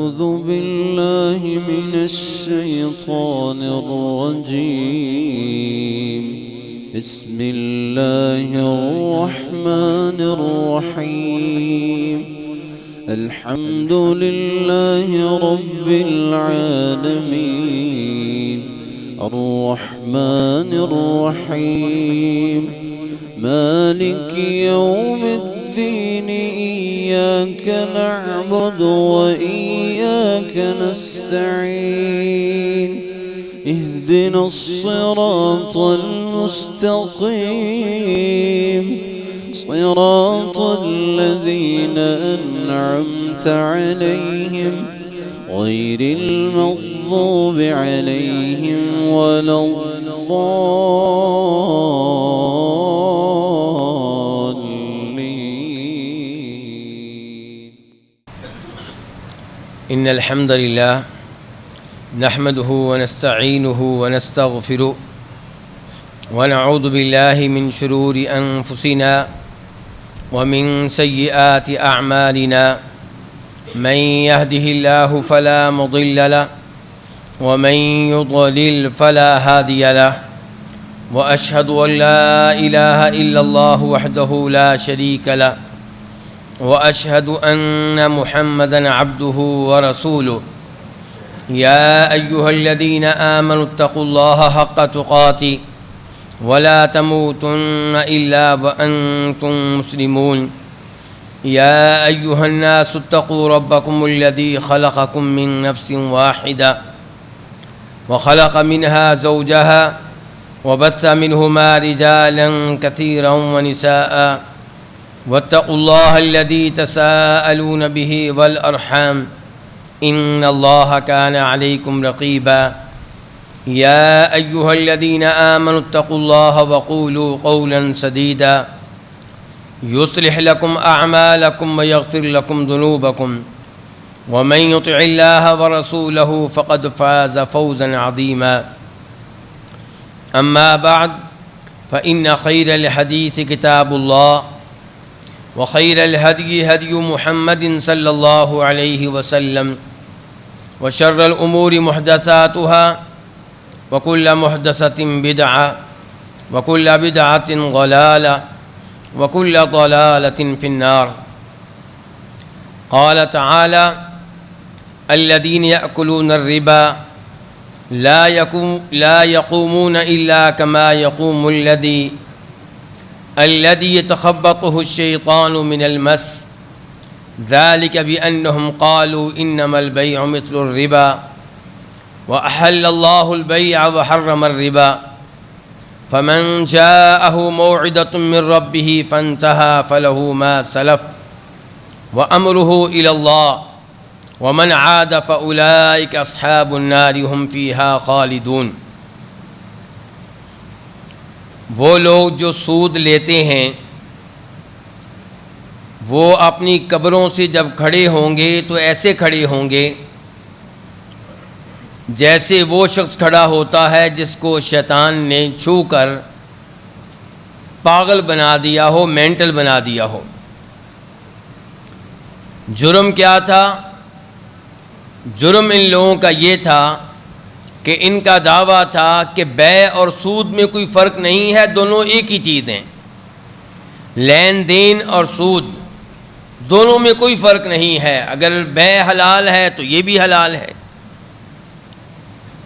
أعوذ بالله من الشيطان الرجيم. بسم الله الرحمن الرحيم. الحمد لله رب العالمين الرحمن الرحيم مالك يوم الدين إياك نعبد وإياك نستعين اهدنا الصراط المستقيم صراط الذين أنعمت عليهم غير المغضوب عليهم ولا الضالين. إن الحمد لله نحمده ونستعينه ونستغفره ونعوذ بالله من شرور أنفسنا ومن سيئات أعمالنا من يهده الله فلا مضل له ومن يضلل فلا هادي له وأشهد أن لا إله إلا الله وحده لا شريك له وأشهد أن محمدًا عبده ورسوله. يا أيها الذين آمنوا اتقوا الله حق تقاته ولا تموتن إلا وأنتم مسلمون. يا أيها الناس اتقوا ربكم الذي خلقكم من نفس واحدة وخلق منها زوجها وبث منهما رجالا كثيرا ونساء واتقوا الله الذي تساءلون به والأرحام إن الله كان عليكم رقيبا. يا أيها الذين آمنوا اتقوا الله وقولوا قولا سديدا يصلح لكم أعمالكم ويغفر لكم ذنوبكم ومن يطع الله ورسوله فقد فاز فوزا عظيما. أما بعد فإن خير الحديث كتاب الله وخير الهدي هدي محمد صلى الله عليه وسلم وشر الأمور محدثاتها وكل محدثة بدعة وكل بدعة ضلالة وكل ضلالة في النار. قال تعالى: الذين يأكلون الربا لا يقومون إلا كما يقوم الذي يتخبطه الشيطان من المس ذلك بأنهم قالوا إنما البيع مثل الربا وأحل الله البيع وحرم الربا فمن جاءه موعظة من ربه فانتهى فله ما سلف وأمره إلى الله ومن عاد فأولئك أصحاب النار هم فيها خالدون. وہ لوگ جو سود لیتے ہیں وہ اپنی قبروں سے جب کھڑے ہوں گے تو ایسے کھڑے ہوں گے جیسے وہ شخص کھڑا ہوتا ہے جس کو شیطان نے چھو کر پاگل بنا دیا ہو، مینٹل بنا دیا ہو. جرم کیا تھا؟ جرم ان لوگوں کا یہ تھا کہ ان کا دعویٰ تھا کہ بیع اور سود میں کوئی فرق نہیں ہے، دونوں ایک ہی چیز ہیں. لین دین اور سود دونوں میں کوئی فرق نہیں ہے. اگر بیع حلال ہے تو یہ بھی حلال ہے.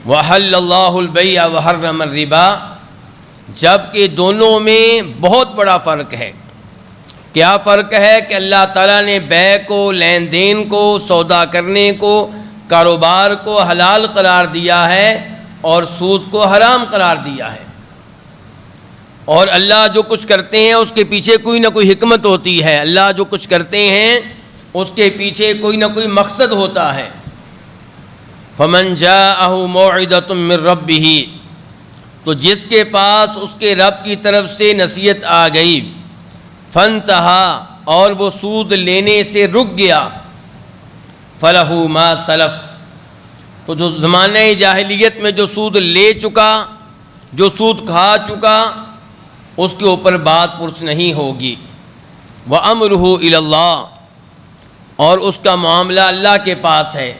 وَأَحَلَّ اللَّهُ الْبَيْعَ وَحَرَّمَ الرِّبَا، جبکہ دونوں میں بہت بڑا فرق ہے. کیا فرق ہے کہ اللہ تعالیٰ نے بیع کو، لین دین کو، سودا کرنے کو، کاروبار کو حلال قرار دیا ہے اور سود کو حرام قرار دیا ہے. اور اللہ جو کچھ کرتے ہیں اس کے پیچھے کوئی نہ کوئی حکمت ہوتی ہے. اللہ جو کچھ کرتے ہیں اس کے پیچھے کوئی نہ کوئی مقصد ہوتا ہے. فمن جاءہ موعظۃ من ربہ، تو جس کے پاس اس کے رب کی طرف سے نصیحت آ گئی، فانتہا، اور وہ سود لینے سے رک گیا، فلہ ما سلف، تو جو زمانہ جاہلیت میں جو سود لے چکا، جو سود کھا چکا، اس کے اوپر بات پرس نہیں ہوگی. وَأَمْرُهُ إِلَى اللَّهِ، اور اس کا معاملہ اللہ کے پاس ہے.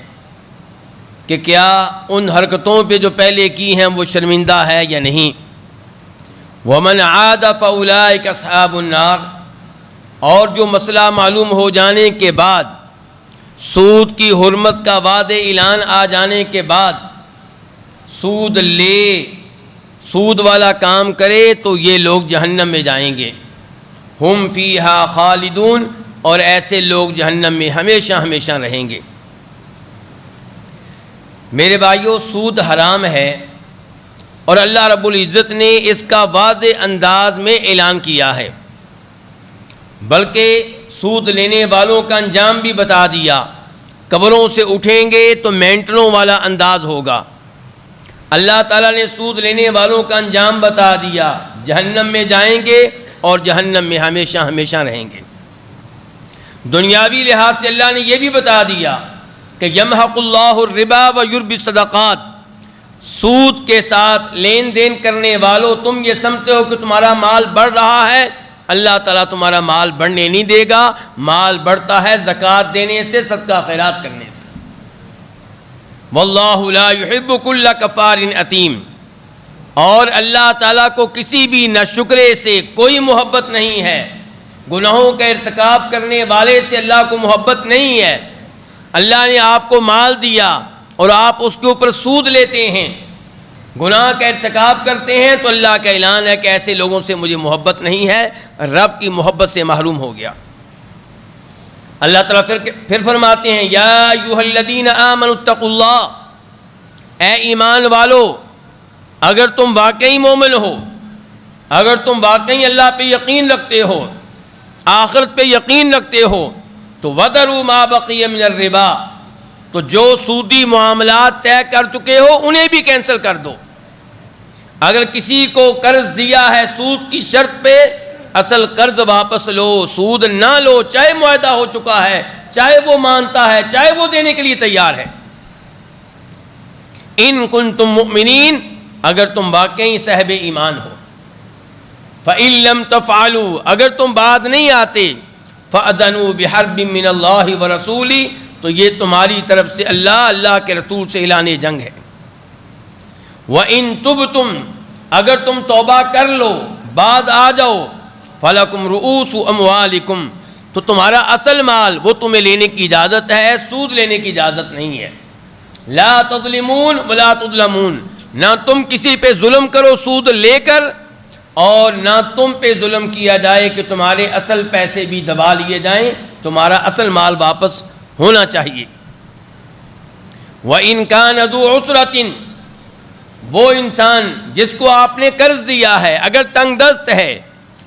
کہ کیا ان حرکتوں پہ جو پہلے کی ہیں وہ شرمندہ ہے یا نہیں. وَمَنْ عَادَ فَأُولَٰئِكَ أَصْحَابُ النَّارِ. اور جو مسئلہ معلوم ہو جانے کے بعد، سود کی حرمت کا وعدے اعلان آ جانے کے بعد سود لے، سود والا کام کرے تو یہ لوگ جہنم میں جائیں گے. ہم فیہا خالدون. اور ایسے لوگ جہنم میں ہمیشہ ہمیشہ رہیں گے. میرے بھائیو، سود حرام ہے اور اللہ رب العزت نے اس کا واضح انداز میں اعلان کیا ہے، بلکہ سود لینے والوں کا انجام بھی بتا دیا. قبروں سے اٹھیں گے تو مینٹلوں والا انداز ہوگا. اللہ تعالیٰ نے سود لینے والوں کا انجام بتا دیا، جہنم میں جائیں گے اور جہنم میں ہمیشہ ہمیشہ رہیں گے. دنیاوی لحاظ سے اللہ نے یہ بھی بتا دیا کہ یمحق اللہ الربا ویربی الصدقات. سود کے ساتھ لین دین کرنے والوں، تم یہ سمجھتے ہو کہ تمہارا مال بڑھ رہا ہے، اللہ تعالیٰ تمہارا مال بڑھنے نہیں دے گا. مال بڑھتا ہے زکوٰۃ دینے سے، صدقہ خیرات کرنے سے. واللہ لا یحب کل کفار اثیم. اور اللہ تعالیٰ کو کسی بھی ناشکرے سے کوئی محبت نہیں ہے. گناہوں کا ارتکاب کرنے والے سے اللہ کو محبت نہیں ہے. اللہ نے آپ کو مال دیا اور آپ اس کے اوپر سود لیتے ہیں، گناہ کا ارتکاب کرتے ہیں، تو اللہ کا اعلان ہے کہ ایسے لوگوں سے مجھے محبت نہیں ہے. رب کی محبت سے محروم ہو گیا. اللہ تعالیٰ پھر فرماتے ہیں یا ایھا الذین آمنوا اتقوا اللہ. اے ایمان والو، اگر تم واقعی مومن ہو، اگر تم واقعی اللہ پہ یقین رکھتے ہو، آخرت پہ یقین رکھتے ہو، تو وَذَرُوا مَا بَقِيَ مِنَ الرِّبَا. تو جو سودی معاملات طے کر چکے ہو انہیں بھی کینسل کر دو. اگر کسی کو قرض دیا ہے سود کی شرط پہ، اصل قرض واپس لو، سود نہ لو، چاہے معاہدہ ہو چکا ہے، چاہے وہ مانتا ہے، چاہے وہ دینے کے لیے تیار ہے. ان کنتم مؤمنین. اگر تم واقعی صاحب ایمان ہو. فَإِن لَّمْ تَفْعَلُوا. اگر تم بعد نہیں آتے، فَأَذَنُوا بِحَرْبٍ مِّنَ اللَّهِ وَرَسُولِهِ. تو یہ تمہاری طرف سے اللہ کے رسول سے اعلان جنگ ہے. وَإِن تُبْتُمْ. اگر تم توبہ کر لو، بعد آ جاؤ، فَلَكُمْ رُؤُوسُ أَمْوَالِكُمْ. تو تمہارا اصل مال وہ تمہیں لینے کی اجازت ہے، سود لینے کی اجازت نہیں ہے. لا تظلمون ولا تظلمون. نہ تم کسی پہ ظلم کرو سود لے کر، اور نہ تم پہ ظلم کیا جائے کہ تمہارے اصل پیسے بھی دبا لیے جائیں. تمہارا اصل مال واپس ہونا چاہیے. وَإِن كَانَ ذُو عُسْرَةٍ. وہ انسان جس کو آپ نے قرض دیا ہے اگر تنگ دست ہے،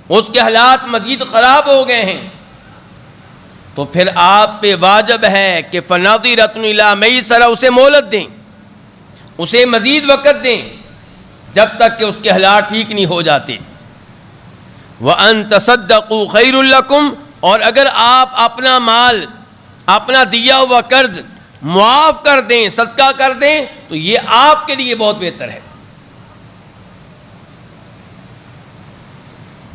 اس کے حالات مزید خراب ہو گئے ہیں، تو پھر آپ پہ واجب ہے کہ فَنَظِرَةٌ إِلَىٰ مَيْسَرَةٍ. اسے مہلت دیں، اسے مزید وقت دیں جب تک کہ اس کے حالات ٹھیک نہیں ہو جاتے. وَأَن تَصَدَّقُوا خَيْرٌ لَكُمْ. اور اگر آپ اپنا مال، اپنا دیا ہوا قرض معاف کر دیں، صدقہ کر دیں، تو یہ آپ کے لیے بہت بہتر ہے.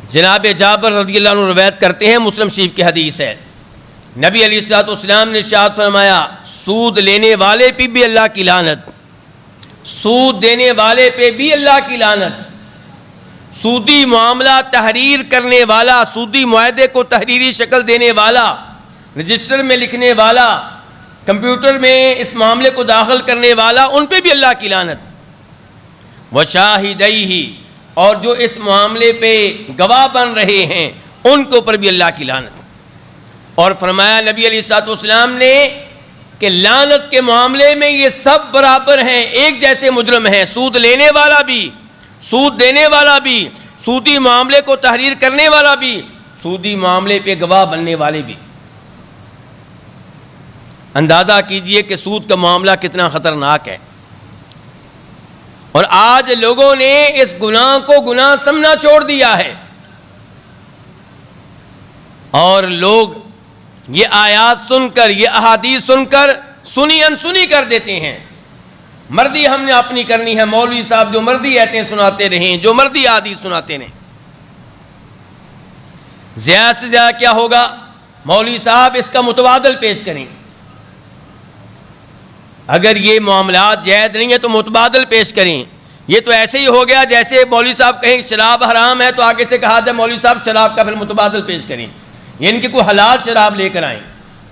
جناب جابر رضی اللہ عنہ روایت کرتے ہیں، مسلم شریف کی حدیث ہے، نبی علیہ الصلوۃ والسلام نے ارشاد فرمایا سود لینے والے پہ بھی اللہ کی لعنت، سود دینے والے پہ بھی اللہ کی لعنت. سودی معاملہ تحریر کرنے والا، سودی معاہدے کو تحریری شکل دینے والا، رجسٹر میں لکھنے والا، کمپیوٹر میں اس معاملے کو داخل کرنے والا، ان پہ بھی اللہ کی لعنت. وشاہدیہ. اور جو اس معاملے پہ گواہ بن رہے ہیں ان کے اوپر بھی اللہ کی لعنت. اور فرمایا نبی علیہ الصلوۃ والسلام نے کہ لعنت کے معاملے میں یہ سب برابر ہیں، ایک جیسے مجرم ہیں. سود لینے والا بھی، سود دینے والا بھی، سودی معاملے کو تحریر کرنے والا بھی، سودی معاملے پہ گواہ بننے والے بھی. اندازہ کیجئے کہ سود کا معاملہ کتنا خطرناک ہے. اور آج لوگوں نے اس گناہ کو گناہ سمجھنا چھوڑ دیا ہے، اور لوگ یہ آیات سن کر، یہ احادیث سن کر سنی انسنی کر دیتے ہیں. مردی ہم نے اپنی کرنی ہے، مولوی صاحب جو مردی آیتیں سناتے رہیں، جو مردی احادیث سناتے رہیں. زیادہ سے زیادہ کیا ہوگا؟ مولوی صاحب اس کا متبادل پیش کریں. اگر یہ معاملات جائز نہیں ہیں تو متبادل پیش کریں. یہ تو ایسے ہی ہو گیا جیسے مولوی صاحب کہیں شراب حرام ہے تو آگے سے کہا جائے مولوی صاحب شراب کا پھر متبادل پیش کریں، یعنی کہ کوئی حلال شراب لے کر آئیں.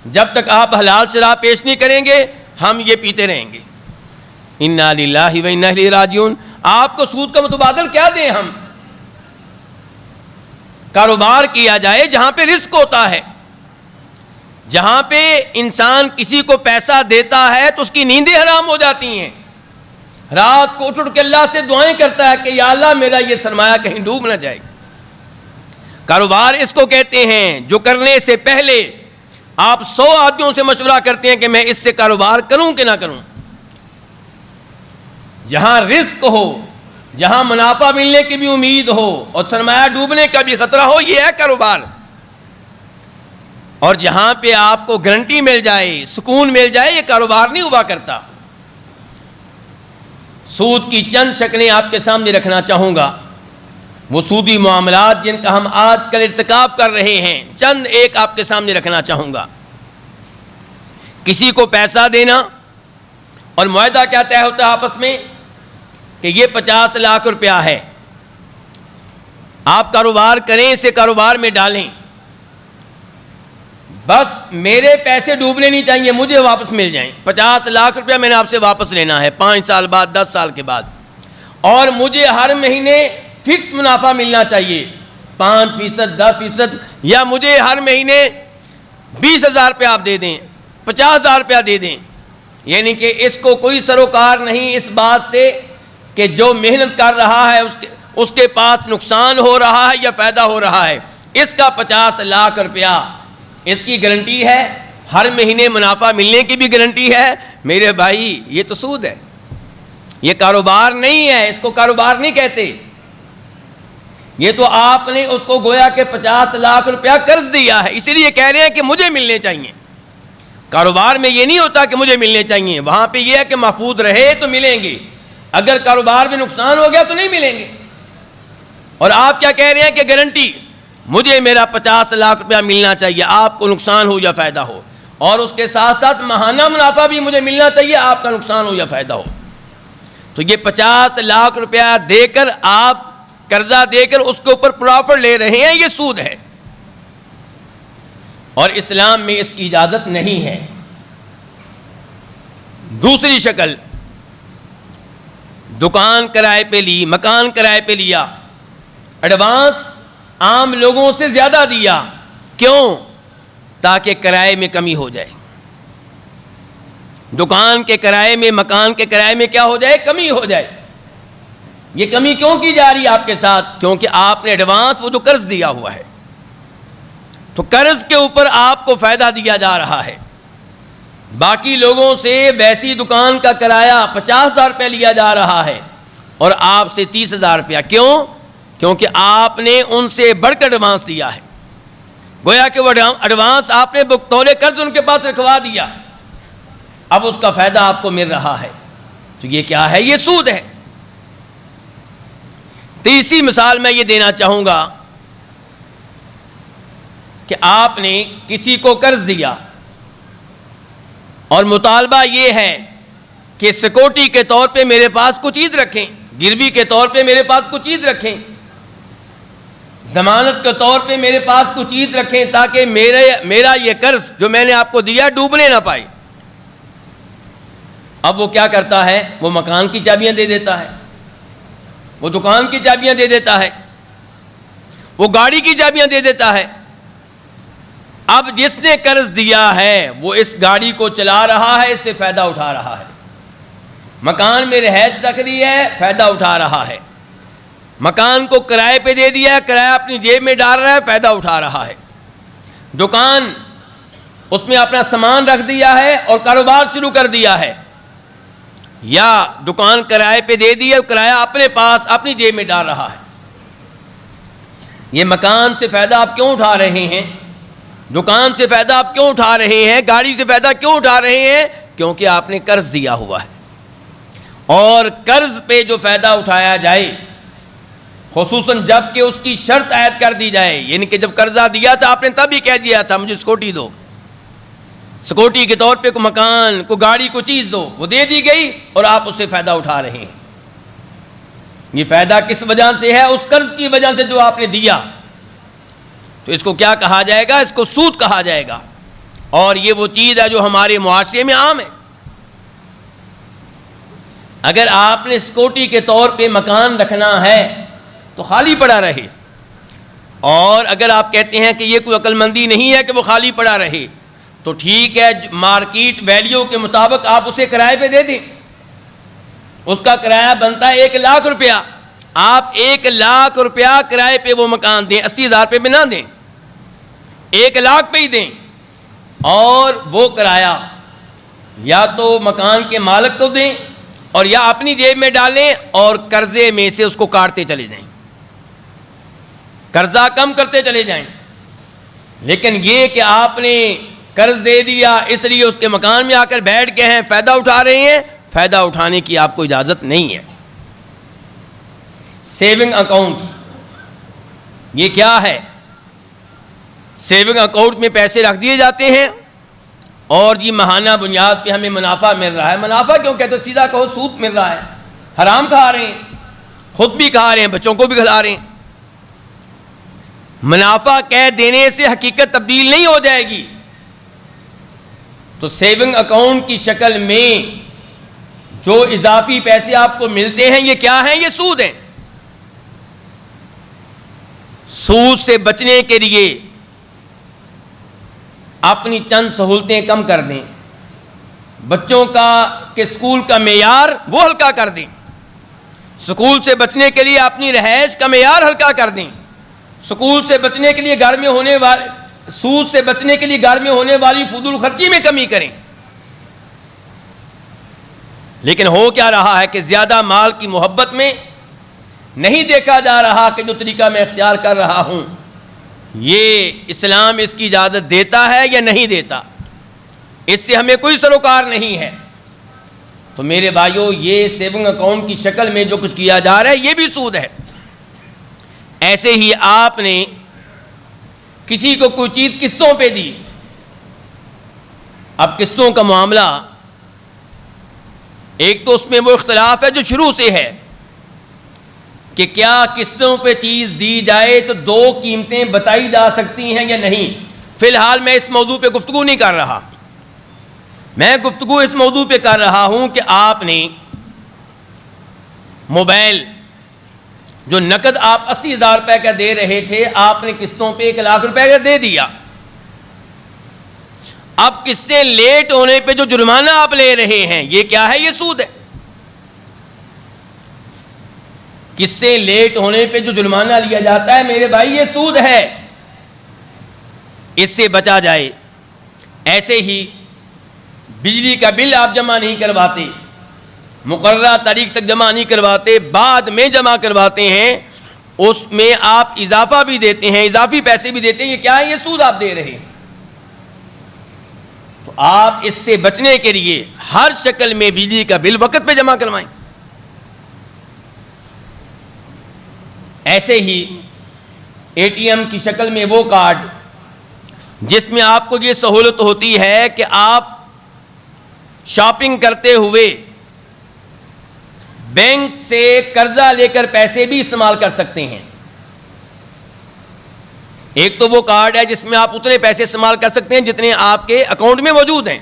جب تک آپ حلال شراب پیش نہیں کریں گے ہم یہ پیتے رہیں گے. انا للہ و انا الیہ راجعون. آپ کو سود کا متبادل کیا دیں ہم؟ کاروبار کیا جائے جہاں پہ رزق ہوتا ہے، جہاں پہ انسان کسی کو پیسہ دیتا ہے تو اس کی نیندیں حرام ہو جاتی ہیں. رات کو اٹھ کے اللہ سے دعائیں کرتا ہے کہ یا اللہ میرا یہ سرمایہ کہیں ڈوب نہ جائے. کاروبار اس کو کہتے ہیں جو کرنے سے پہلے آپ 100 آدمیوں سے مشورہ کرتے ہیں کہ میں اس سے کاروبار کروں کہ نہ کروں. جہاں رزق ہو، جہاں منافع ملنے کی بھی امید ہو اور سرمایہ ڈوبنے کا بھی خطرہ ہو، یہ ہے کاروبار. اور جہاں پہ آپ کو گارنٹی مل جائے، سکون مل جائے، یہ کاروبار نہیں ہوا کرتا. سود کی چند شکلیں آپ کے سامنے رکھنا چاہوں گا. وہ سودی معاملات جن کا ہم آج کل ارتکاب کر رہے ہیں، چند ایک آپ کے سامنے رکھنا چاہوں گا. کسی کو پیسہ دینا اور معاہدہ کیا طے ہوتا ہے آپس میں کہ یہ 50 لاکھ روپیہ ہے، آپ کاروبار کریں، اسے کاروبار میں ڈالیں، بس میرے پیسے ڈوبنے نہیں چاہیے، مجھے واپس مل جائیں. 50 لاکھ روپیہ میں نے آپ سے واپس لینا ہے 5 سال بعد، 10 سال کے بعد، اور مجھے ہر مہینے فکس منافع ملنا چاہیے 5%، 10%، یا مجھے ہر مہینے 20,000 روپیہ آپ دے دیں، 50,000 روپیہ دے دیں. یعنی کہ اس کو کوئی سروکار نہیں اس بات سے کہ جو محنت کر رہا ہے اس کے پاس نقصان ہو رہا ہے یا فائدہ ہو رہا ہے. اس کا 50 لاکھ روپیہ اس کی گارنٹی ہے، ہر مہینے منافع ملنے کی بھی گارنٹی ہے. میرے بھائی یہ تو سود ہے، یہ کاروبار نہیں ہے، اس کو کاروبار نہیں کہتے. یہ تو آپ نے اس کو گویا کہ 50 لاکھ روپیہ قرض دیا ہے، اسی لیے کہہ رہے ہیں کہ مجھے ملنے چاہیے. کاروبار میں یہ نہیں ہوتا کہ مجھے ملنے چاہیے، وہاں پہ یہ ہے کہ محفوظ رہے تو ملیں گے، اگر کاروبار میں نقصان ہو گیا تو نہیں ملیں گے. اور آپ کیا کہہ رہے ہیں کہ گارنٹی، مجھے میرا 50 لاکھ روپیہ ملنا چاہیے، آپ کو نقصان ہو یا فائدہ ہو، اور اس کے ساتھ ساتھ ماہانہ منافع بھی مجھے ملنا چاہیے، آپ کا نقصان ہو یا فائدہ ہو. تو یہ 50 لاکھ روپیہ دے کر، آپ قرضہ دے کر اس کے اوپر پرافٹ لے رہے ہیں، یہ سود ہے، اور اسلام میں اس کی اجازت نہیں ہے. دوسری شکل، دکان کرائے پہ لی، مکان کرائے پہ لیا، ایڈوانس عام لوگوں سے زیادہ دیا، کیوں؟ تاکہ کرائے میں کمی ہو جائے. دکان کے کرائے میں، مکان کے کرائے میں کیا ہو جائے؟ کمی ہو جائے. یہ کمی کیوں کی جا رہی ہے آپ کے ساتھ؟ کیونکہ آپ نے ایڈوانس وہ جو قرض دیا ہوا ہے، تو قرض کے اوپر آپ کو فائدہ دیا جا رہا ہے. باقی لوگوں سے ویسی دکان کا کرایہ 50,000 روپیہ لیا جا رہا ہے اور آپ سے 30,000 روپیہ. کیوں؟ کیونکہ آپ نے ان سے بڑھ کر ایڈوانس دیا ہے. گویا کہ وہ ایڈوانس آپ نے بطور قرض ان کے پاس رکھوا دیا، اب اس کا فائدہ آپ کو مل رہا ہے. تو یہ کیا ہے؟ یہ سود ہے. تیسری مثال میں یہ دینا چاہوں گا کہ آپ نے کسی کو قرض دیا اور مطالبہ یہ ہے کہ سیکورٹی کے طور پہ میرے پاس کچھ چیز رکھیں، گروی کے طور پہ میرے پاس کچھ چیز رکھیں، ضمانت کے طور پہ میرے پاس کچھ چیز رکھیں، تاکہ میرا یہ قرض جو میں نے آپ کو دیا ڈوبنے نہ پائے. اب وہ کیا کرتا ہے؟ وہ مکان کی چابیاں دے دیتا ہے، وہ دکان کی چابیاں دے دیتا ہے، وہ گاڑی کی چابیاں دے دیتا ہے. اب جس نے قرض دیا ہے وہ اس گاڑی کو چلا رہا ہے، اس سے فائدہ اٹھا رہا ہے. مکان میں رہائش رکھ رہی ہے، فائدہ اٹھا رہا ہے. مکان کو کرائے پہ دے دیا ہے، کرایہ اپنی جیب میں ڈال رہا ہے، فائدہ اٹھا رہا ہے. دکان، اس میں اپنا سامان رکھ دیا ہے اور کاروبار شروع کر دیا ہے، یا دکان کرائے پہ دے دی ہے، کرایہ اپنے پاس اپنی جیب میں ڈال رہا ہے. یہ مکان سے فائدہ آپ کیوں اٹھا رہے ہیں؟ دکان سے فائدہ آپ کیوں اٹھا رہے ہیں؟ گاڑی سے فائدہ کیوں اٹھا رہے ہیں؟ کیونکہ آپ نے قرض دیا ہوا ہے. اور قرض پہ جو فائدہ اٹھایا جائے، خصوصاً جب کہ اس کی شرط عائد کر دی جائے، یعنی کہ جب قرضہ دیا تھا آپ نے تب ہی کہہ دیا تھا مجھے سیکورٹی دو، سیکورٹی کے طور پہ کوئی مکان، کوئی گاڑی، کوئی چیز دو، وہ دے دی گئی اور آپ اس سے فائدہ اٹھا رہے ہیں. یہ فائدہ کس وجہ سے ہے؟ اس قرض کی وجہ سے جو آپ نے دیا. تو اس کو کیا کہا جائے گا؟ اس کو سود کہا جائے گا. اور یہ وہ چیز ہے جو ہمارے معاشرے میں عام ہے. اگر آپ نے سیکورٹی کے طور پہ مکان رکھنا ہے تو خالی پڑا رہے، اور اگر آپ کہتے ہیں کہ یہ کوئی عقل مندی نہیں ہے کہ وہ خالی پڑا رہے، تو ٹھیک ہے، مارکیٹ ویلیو کے مطابق آپ اسے کرائے پہ دے دیں. اس کا کرایہ بنتا ہے 1,00,000 روپیہ. آپ 1,00,000 روپیہ کرائے پہ وہ مکان دیں، 80,000 روپے پہ نہ دیں، 1,00,000 پہ ہی دیں. اور وہ کرایہ یا تو مکان کے مالک کو دیں اور یا اپنی جیب میں ڈالیں اور قرضے میں سے اس کو کاٹتے چلے جائیں، قرضہ کم کرتے چلے جائیں. لیکن یہ کہ آپ نے قرض دے دیا اس لیے اس کے مکان میں آ کر بیٹھ گئے ہیں، فائدہ اٹھا رہے ہیں، فائدہ اٹھانے کی آپ کو اجازت نہیں ہے. سیونگ اکاؤنٹ یہ کیا ہے؟ سیونگ اکاؤنٹ میں پیسے رکھ دیے جاتے ہیں اور جی ماہانہ بنیاد پہ ہمیں منافع مل رہا ہے. منافع کیوں کہتے؟ سیدھا کہو سود مل رہا ہے. حرام کھا رہے ہیں، خود بھی کھا رہے ہیں، بچوں کو بھی کھلا رہے ہیں. منافع کہہ دینے سے حقیقت تبدیل نہیں ہو جائے گی. تو سیونگ اکاؤنٹ کی شکل میں جو اضافی پیسے آپ کو ملتے ہیں یہ کیا ہیں؟ یہ سود ہیں. سود سے بچنے کے لیے اپنی چند سہولتیں کم کر دیں. بچوں کا کہ اسکول کا معیار وہ ہلکا کر دیں. اسکول سے بچنے کے لیے اپنی رہائش کا معیار ہلکا کر دیں. اسکول سے بچنے کے لیے گھر میں ہونے والے سود سے بچنے کے لیے گھر میں ہونے والی فضول خرچی میں کمی کریں. لیکن ہو کیا رہا ہے کہ زیادہ مال کی محبت میں نہیں دیکھا جا رہا کہ جو طریقہ میں اختیار کر رہا ہوں یہ اسلام اس کی اجازت دیتا ہے یا نہیں دیتا. اس سے ہمیں کوئی سروکار نہیں ہے. تو میرے بھائیو، یہ سیونگ اکاؤنٹ کی شکل میں جو کچھ کیا جا رہا ہے یہ بھی سود ہے. ایسے ہی آپ نے کسی کو کوئی چیز قسطوں پہ دی. اب قسطوں کا معاملہ ایک تو اس میں وہ اختلاف ہے جو شروع سے ہے کہ کیا قسطوں پہ چیز دی جائے تو دو قیمتیں بتائی جا سکتی ہیں یا نہیں. فی الحال میں اس موضوع پہ گفتگو نہیں کر رہا. میں گفتگو اس موضوع پہ کر رہا ہوں کہ آپ نے موبائل جو نقد آپ 80,000 روپے کا دے رہے تھے آپ نے قسطوں پہ 1,00,000 روپے کا دے دیا. اب قسطیں لیٹ ہونے پہ جو جرمانہ آپ لے رہے ہیں یہ کیا ہے؟ یہ سود ہے. قسطیں لیٹ ہونے پہ جو جرمانہ لیا جاتا ہے میرے بھائی یہ سود ہے. اس سے بچا جائے. ایسے ہی بجلی کا بل آپ جمع نہیں کرواتے، مقررہ تاریخ تک جمع نہیں کرواتے، بعد میں جمع کرواتے ہیں، اس میں آپ اضافہ بھی دیتے ہیں، اضافی پیسے بھی دیتے ہیں. یہ کیا ہے؟ یہ سود آپ دے رہے ہیں. تو آپ اس سے بچنے کے لیے ہر شکل میں بجلی کا بل وقت پہ جمع کروائیں. ایسے ہی اے ٹی ایم کی شکل میں وہ کارڈ جس میں آپ کو یہ سہولت ہوتی ہے کہ آپ شاپنگ کرتے ہوئے بینک سے قرضہ لے کر پیسے بھی استعمال کر سکتے ہیں. ایک تو وہ کارڈ ہے جس میں آپ اتنے پیسے استعمال کر سکتے ہیں جتنے آپ کے اکاؤنٹ میں موجود ہیں،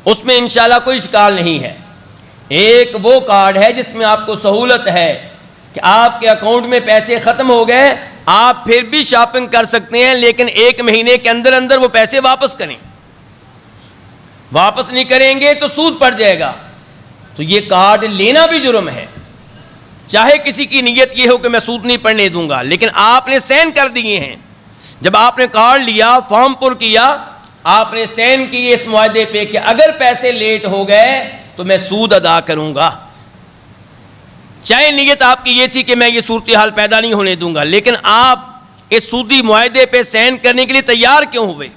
اس میں انشاءاللہ کوئی اشکال نہیں ہے. ایک وہ کارڈ ہے جس میں آپ کو سہولت ہے کہ آپ کے اکاؤنٹ میں پیسے ختم ہو گئے، آپ پھر بھی شاپنگ کر سکتے ہیں لیکن 1 مہینے کے اندر اندر وہ پیسے واپس کریں. واپس نہیں کریں گے تو سود پڑ جائے گا. تو یہ کارڈ لینا بھی جرم ہے، چاہے کسی کی نیت یہ ہو کہ میں سود نہیں پڑنے دوں گا، لیکن آپ نے سین کر دیے ہیں. جب آپ نے کارڈ لیا، فارم پر کیا، آپ نے سین کی اس معاہدے پہ کہ اگر پیسے لیٹ ہو گئے تو میں سود ادا کروں گا. چاہے نیت آپ کی یہ تھی کہ میں یہ صورتحال پیدا نہیں ہونے دوں گا، لیکن آپ اس سودی معاہدے پہ سین کرنے کے لیے تیار کیوں ہوئے؟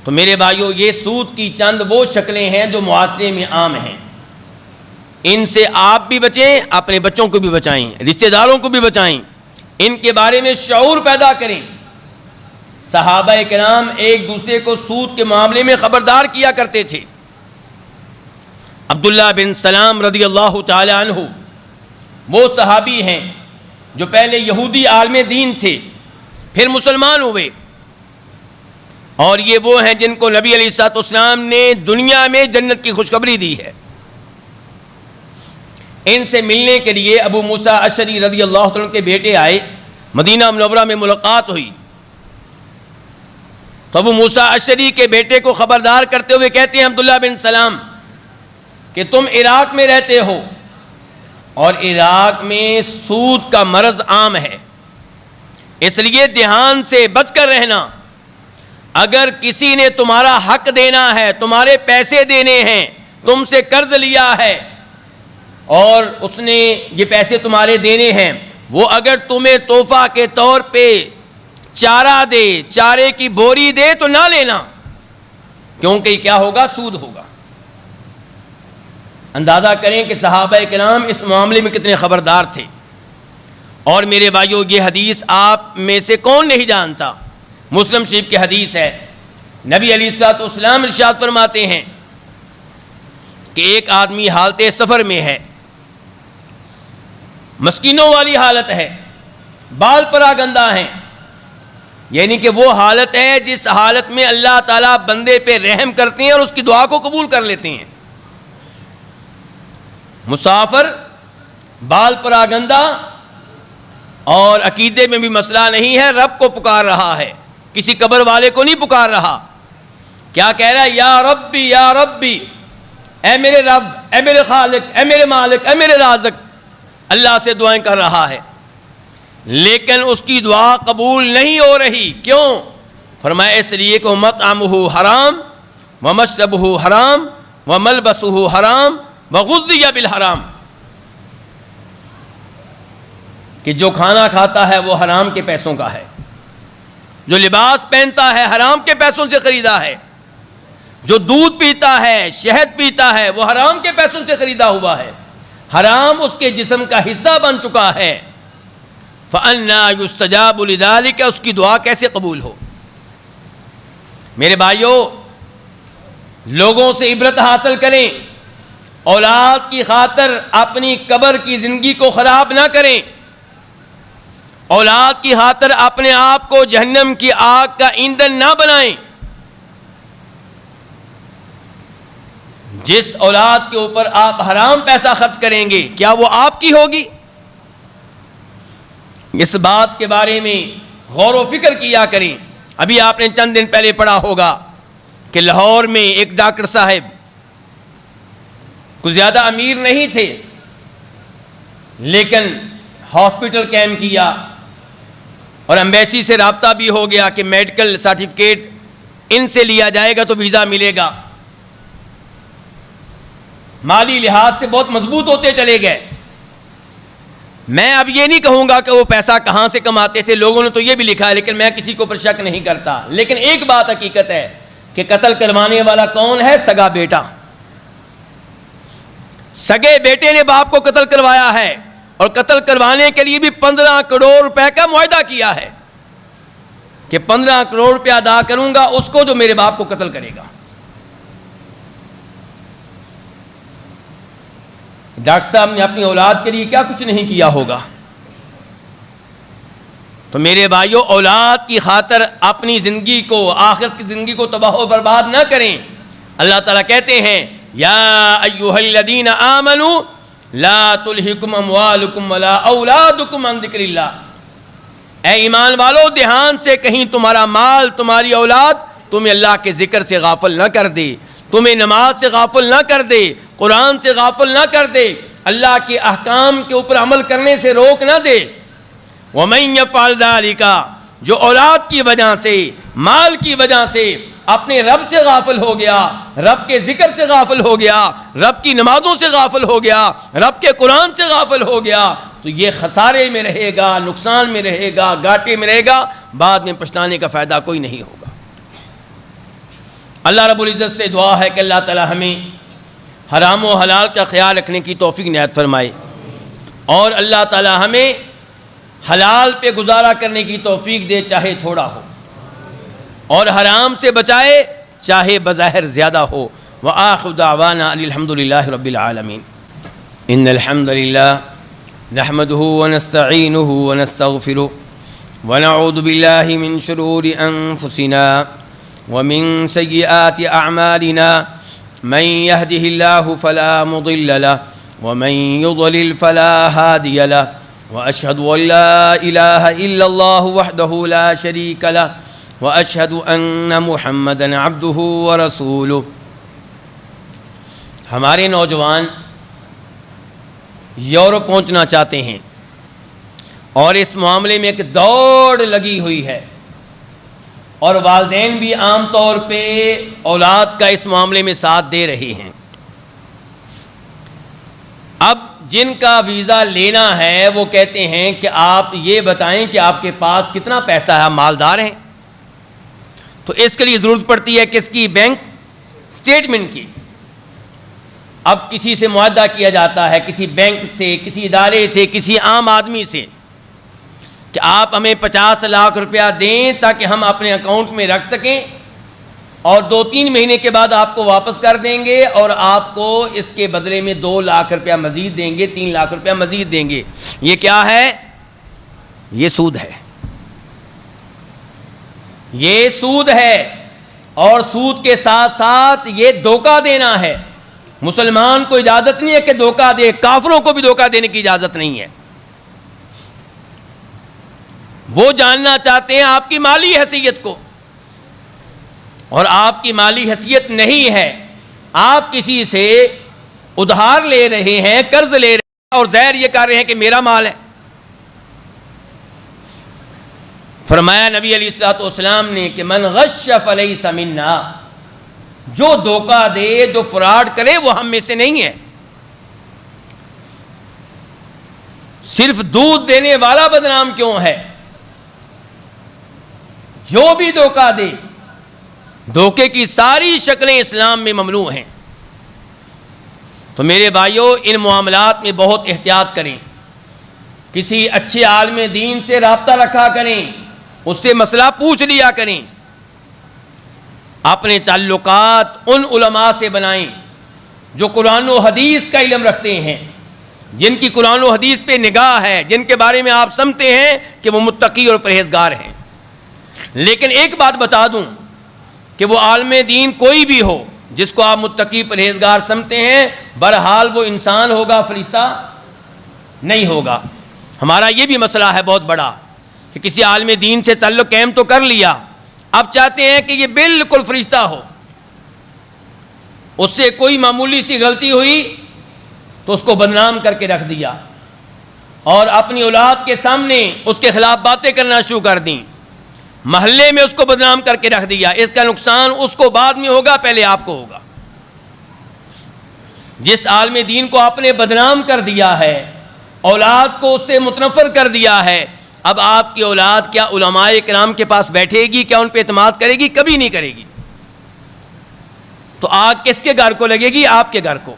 تو میرے بھائیو، یہ سود کی چند وہ شکلیں ہیں جو معاشرے میں عام ہیں. ان سے آپ بھی بچیں، اپنے بچوں کو بھی بچائیں، رشتہ داروں کو بھی بچائیں. ان کے بارے میں شعور پیدا کریں. صحابہ کرام ایک دوسرے کو سود کے معاملے میں خبردار کیا کرتے تھے۔ عبداللہ بن سلام رضی اللہ تعالی عنہ وہ صحابی ہیں جو پہلے یہودی عالم دین تھے، پھر مسلمان ہوئے، اور یہ وہ ہیں جن کو نبی علیہ الصلوۃ والسلام نے دنیا میں جنت کی خوشخبری دی ہے۔ ان سے ملنے کے لیے ابو موسیٰ اشعری رضی اللہ عنہ کے بیٹے آئے، مدینہ منورہ میں ملاقات ہوئی تو ابو موسیٰ اشعری کے بیٹے کو خبردار کرتے ہوئے کہتے ہیں عبداللہ بن سلام کہ تم عراق میں رہتے ہو اور عراق میں سود کا مرض عام ہے، اس لیے دھیان سے بچ کر رہنا۔ اگر کسی نے تمہارا حق دینا ہے، تمہارے پیسے دینے ہیں، تم سے قرض لیا ہے اور اس نے یہ پیسے تمہارے دینے ہیں، وہ اگر تمہیں تحفہ کے طور پہ چارہ دے، چارے کی بوری دے تو نہ لینا، کیونکہ کیا ہوگا؟ سود ہوگا۔ اندازہ کریں کہ صحابہ کرام اس معاملے میں کتنے خبردار تھے۔ اور میرے بھائیو، یہ حدیث آپ میں سے کون نہیں جانتا؟ مسلم شریف کی حدیث ہے، نبی علیہ الصلوۃ والسلام ارشاد فرماتے ہیں کہ ایک آدمی حالت سفر میں ہے، مسکینوں والی حالت ہے، بال پراگندہ ہیں، یعنی کہ وہ حالت ہے جس حالت میں اللہ تعالیٰ بندے پہ رحم کرتے ہیں اور اس کی دعا کو قبول کر لیتے ہیں۔ مسافر، بال پراگندہ اور عقیدے میں بھی مسئلہ نہیں ہے، رب کو پکار رہا ہے، کسی قبر والے کو نہیں پکار رہا۔ کیا کہہ رہا ہے؟ یا ربی یا ربی، اے میرے رب، اے میرے خالق، اے میرے مالک، اے میرے رازق، اللہ سے دعائیں کر رہا ہے، لیکن اس کی دعا قبول نہیں ہو رہی۔ کیوں؟ فرمایا اس لیے کہ مطعمہ حرام ومشربہ حرام وملبسہ حرام وغذی بالحرام، کہ جو کھانا کھاتا ہے وہ حرام کے پیسوں کا ہے، جو لباس پہنتا ہے حرام کے پیسوں سے خریدا ہے، جو دودھ پیتا ہے، شہد پیتا ہے، وہ حرام کے پیسوں سے خریدا ہوا ہے، حرام اس کے جسم کا حصہ بن چکا ہے۔ فَأَنَّا يُسْتَجَابُ لِذَلِكَ، اس کی دعا کیسے قبول ہو؟ میرے بھائیوں، لوگوں سے عبرت حاصل کریں، اولاد کی خاطر اپنی قبر کی زندگی کو خراب نہ کریں، اولاد کی خاطر اپنے آپ کو جہنم کی آگ کا ایندھن نہ بنائیں۔ جس اولاد کے اوپر آپ حرام پیسہ خرچ کریں گے، کیا وہ آپ کی ہوگی؟ اس بات کے بارے میں غور و فکر کیا کریں۔ ابھی آپ نے چند دن پہلے پڑھا ہوگا کہ لاہور میں ایک ڈاکٹر صاحب کچھ زیادہ امیر نہیں تھے، لیکن ہاسپٹل کیمپ کیا اور ایمبیسی سے رابطہ بھی ہو گیا کہ میڈیکل سرٹیفکیٹ ان سے لیا جائے گا تو ویزا ملے گا۔ مالی لحاظ سے بہت مضبوط ہوتے چلے گئے۔ میں اب یہ نہیں کہوں گا کہ وہ پیسہ کہاں سے کماتے تھے، لوگوں نے تو یہ بھی لکھا ہے، لیکن میں کسی کو پر شک نہیں کرتا۔ لیکن ایک بات حقیقت ہے کہ قتل کروانے والا کون ہے؟ سگا بیٹا۔ سگے بیٹے نے باپ کو قتل کروایا ہے، اور قتل کروانے کے لیے بھی 15 کروڑ روپے کا معاہدہ کیا ہے کہ 15 کروڑ روپے ادا کروں گا اس کو جو میرے باپ کو قتل کرے گا۔ ڈاکٹر صاحب نے اپنی اولاد کے لیے کیا کچھ نہیں کیا ہوگا؟ تو میرے بھائیوں، اولاد کی خاطر اپنی زندگی کو، آخرت کی زندگی کو تباہ و برباد نہ کریں۔ اللہ تعالیٰ کہتے ہیں یا ایھا الذین آمنوا لا تلہکم اموالکم ولا اولادکم عن ذکر اللہ، اے ایمان والو، دھیان سے کہیں تمہارا مال، تمہاری اولاد تمہیں اللہ کے ذکر سے غافل نہ کر دے، تمہیں نماز سے غافل نہ کر دے، قرآن سے غافل نہ کر دے، اللہ کے احکام کے اوپر عمل کرنے سے روک نہ دے۔ وَمَن يَفْعَلْ ذَلِكَ، جو اولاد کی وجہ سے، مال کی وجہ سے اپنے رب سے غافل ہو گیا، رب کے ذکر سے غافل ہو گیا، رب کی نمازوں سے غافل ہو گیا، رب کے قرآن سے غافل ہو گیا، تو یہ خسارے میں رہے گا، نقصان میں رہے گا، گھاٹے میں رہے گا، بعد میں پچھتانے کا فائدہ کوئی نہیں ہوگا۔ اللہ رب العزت سے دعا ہے کہ اللہ تعالی ہمیں حرام و حلال کا خیال رکھنے کی توفیق عنایت فرمائے، اور اللہ تعالی ہمیں حلال پہ گزارا کرنے کی توفیق دے، چاہے تھوڑا ہو۔ اور حرام سے بچائے چاہے بظاہر زیادہ ہو۔ وآخر دعوانا الحمد للہ رب العالمین۔ ان الحمد للہ نحمده ونستعینه ونستغفره ونعوذ باللہ من شرور انفسنا ومن سیئات اعمالنا من يهده الله فلا مضل له ومن يضلل فلا هادي له واشهد ان لا اله الا الله وحده لا شريك له واشهد ان محمدا عبده ورسوله۔ ہمارے نوجوان یورپ پہنچنا چاہتے ہیں اور اس معاملے میں ایک دوڑ لگی ہوئی ہے، اور والدین بھی عام طور پہ اولاد کا اس معاملے میں ساتھ دے رہے ہیں۔ اب جن کا ویزا لینا ہے وہ کہتے ہیں کہ آپ یہ بتائیں کہ آپ کے پاس کتنا پیسہ ہے، آپ مالدار ہیں؟ تو اس کے لیے ضرورت پڑتی ہے کس کی؟ بینک سٹیٹمنٹ کی۔ اب کسی سے معاہدہ کیا جاتا ہے، کسی بینک سے، کسی ادارے سے، کسی عام آدمی سے، کہ آپ ہمیں 50 لاکھ روپیہ دیں تاکہ ہم اپنے اکاؤنٹ میں رکھ سکیں، اور 2-3 مہینے کے بعد آپ کو واپس کر دیں گے، اور آپ کو اس کے بدلے میں 2 لاکھ روپیہ مزید دیں گے، 3 لاکھ روپیہ مزید دیں گے۔ یہ کیا ہے؟ یہ سود ہے، یہ سود ہے، اور سود کے ساتھ ساتھ یہ دھوکہ دینا ہے۔ مسلمان کو اجازت نہیں ہے کہ دھوکہ دے، کافروں کو بھی دھوکہ دینے کی اجازت نہیں ہے۔ وہ جاننا چاہتے ہیں آپ کی مالی حیثیت کو، اور آپ کی مالی حیثیت نہیں ہے، آپ کسی سے ادھار لے رہے ہیں، قرض لے رہے ہیں، اور ظاہر یہ کر رہے ہیں کہ میرا مال ہے۔ فرمایا نبی علیہ الصلوۃ والسلام نے کہ من غش فلیس منا، جو دھوکہ دے، جو فراڈ کرے، وہ ہم میں سے نہیں ہے۔ صرف دودھ دینے والا بدنام کیوں ہے؟ جو بھی دھوکہ دے، دھوکے کی ساری شکلیں اسلام میں ممنوع ہیں۔ تو میرے بھائیوں، ان معاملات میں بہت احتیاط کریں، کسی اچھے عالم دین سے رابطہ رکھا کریں، اس سے مسئلہ پوچھ لیا کریں، اپنے تعلقات ان علماء سے بنائیں جو قرآن و حدیث کا علم رکھتے ہیں، جن کی قرآن و حدیث پہ نگاہ ہے، جن کے بارے میں آپ سمجھتے ہیں کہ وہ متقی اور پرہیزگار ہیں۔ لیکن ایک بات بتا دوں کہ وہ عالم دین کوئی بھی ہو جس کو آپ متقی پرہیزگار سمجھتے ہیں، بہرحال وہ انسان ہوگا، فرشتہ نہیں ہوگا۔ ہمارا یہ بھی مسئلہ ہے بہت بڑا کہ کسی عالم دین سے تعلق قائم تو کر لیا، اب چاہتے ہیں کہ یہ بالکل فرشتہ ہو، اس سے کوئی معمولی سی غلطی ہوئی تو اس کو بدنام کر کے رکھ دیا، اور اپنی اولاد کے سامنے اس کے خلاف باتیں کرنا شروع کر دیں، محلے میں اس کو بدنام کر کے رکھ دیا۔ اس کا نقصان اس کو بعد میں ہوگا، پہلے آپ کو ہوگا۔ جس عالم دین کو آپ نے بدنام کر دیا ہے، اولاد کو اس سے متنفر کر دیا ہے، اب آپ کی اولاد کیا علماء کرام کے پاس بیٹھے گی؟ کیا ان پہ اعتماد کرے گی؟ کبھی نہیں کرے گی۔ تو آگ کس کے گھر کو لگے گی؟ آپ کے گھر کو۔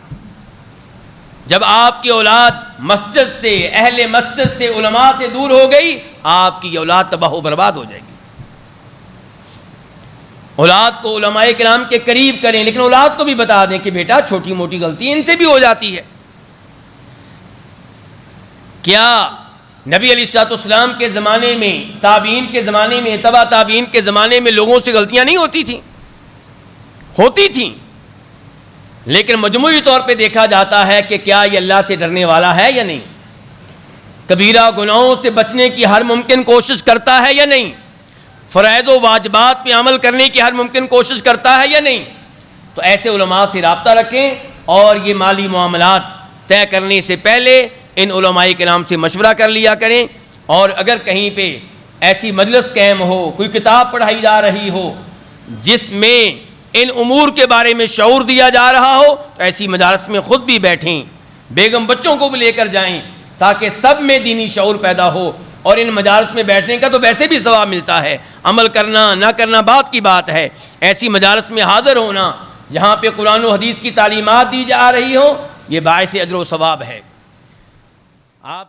جب آپ کی اولاد مسجد سے، اہل مسجد سے، علماء سے دور ہو گئی، آپ کی اولاد تباہ و برباد ہو جائے گی۔ اولاد کو علماء کرام کے قریب کریں، لیکن اولاد کو بھی بتا دیں کہ بیٹا چھوٹی موٹی غلطی ان سے بھی ہو جاتی ہے۔ کیا نبی علیہ الصلوۃ والسلام کے زمانے میں، تابعین کے زمانے میں، تبع تابعین کے زمانے میں لوگوں سے غلطیاں نہیں ہوتی تھیں؟ ہوتی تھیں، لیکن مجموعی طور پہ دیکھا جاتا ہے کہ کیا یہ اللہ سے ڈرنے والا ہے یا نہیں، کبیرہ گناہوں سے بچنے کی ہر ممکن کوشش کرتا ہے یا نہیں، فرائض و واجبات پہ عمل کرنے کی ہر ممکن کوشش کرتا ہے یا نہیں۔ تو ایسے علماء سے رابطہ رکھیں، اور یہ مالی معاملات طے کرنے سے پہلے ان علماء کرام سے مشورہ کر لیا کریں، اور اگر کہیں پہ ایسی مجلس قائم ہو، کوئی کتاب پڑھائی جا رہی ہو جس میں ان امور کے بارے میں شعور دیا جا رہا ہو، تو ایسی مجالس میں خود بھی بیٹھیں، بیگم بچوں کو بھی لے کر جائیں، تاکہ سب میں دینی شعور پیدا ہو۔ اور ان مجالس میں بیٹھنے کا تو ویسے بھی ثواب ملتا ہے، عمل کرنا نہ کرنا بات کی بات ہے، ایسی مجالس میں حاضر ہونا جہاں پہ قرآن و حدیث کی تعلیمات دی جا رہی ہو، یہ باعث اجر و ثواب ہے۔ آپ